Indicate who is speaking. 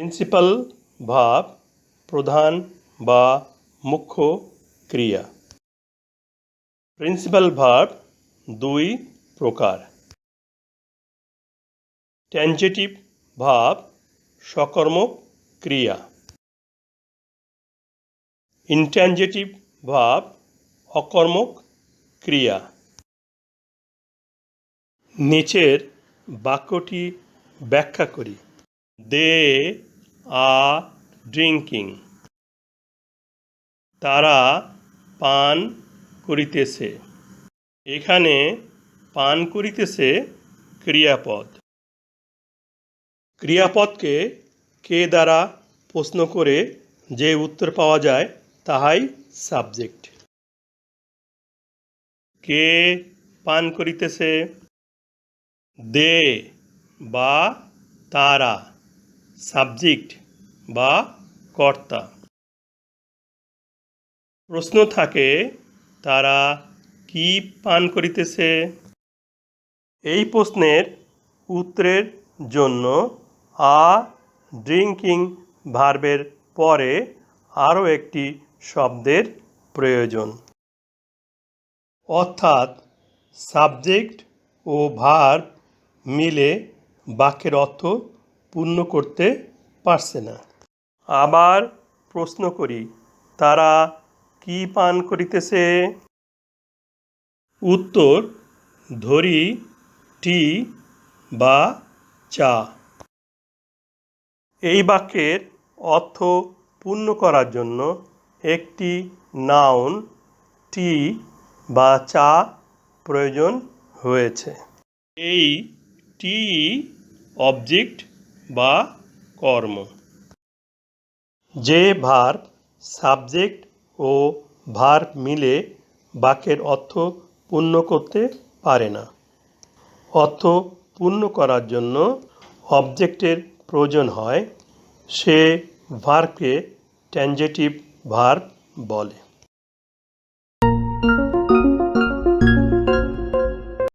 Speaker 1: Principal verb প্রধান বা মুখ্য ক্রিয়া। প্রিন্সিপাল ভার্ব দুই প্রকার। ট্যানজেটিভ ভার্ব সকর্মক ক্রিয়া। ইনট্যানজেটিভ ভার্ব অকর্মক ক্রিয়া। নিচের বাক্যটি ব্যাখ্যা করি। দে আর ড্রিঙ্কিং, তারা পান করিতেছে। এখানে পান করিতেছে ক্রিয়াপদ। ক্রিয়াপদকে কে দ্বারা প্রশ্ন করে যে উত্তর পাওয়া যায় তাহাই সাবজেক্ট। কে পান করিতেছে? দে বা তারা সাবজেক্ট বা কর্তা। প্রশ্ন থাকে তারা কি পান করিতেছে? এই প্রশ্নের উত্তরের জন্য আর ড্রিঙ্কিং ভার্বের পরে আরও একটি শব্দের প্রয়োজন। অর্থাৎ সাবজেক্ট ও ভার্ব মিলে বাক্যের অর্থ পূর্ণ করতে পারছে না। আবার প্রশ্ন করি, তারা কি পান করিতেছে? উত্তর ধরি টি বা চা। এই বাক্যের অর্থ পূর্ণ করার জন্য একটি নাউন টি বা চা প্রয়োজন হয়েছে। এই টি অবজেক্ট বা কর্ম। যে ভার্ব সাবজেক্ট ও ভার্ব মিলে বাক্যের অর্থ পূর্ণ করতে পারে না। অর্থ পূর্ণ করার জন্য অবজেক্টের প্রয়োজন হয়, সে ভার্বকে ট্যানজেটিভ ভার্ব বলে।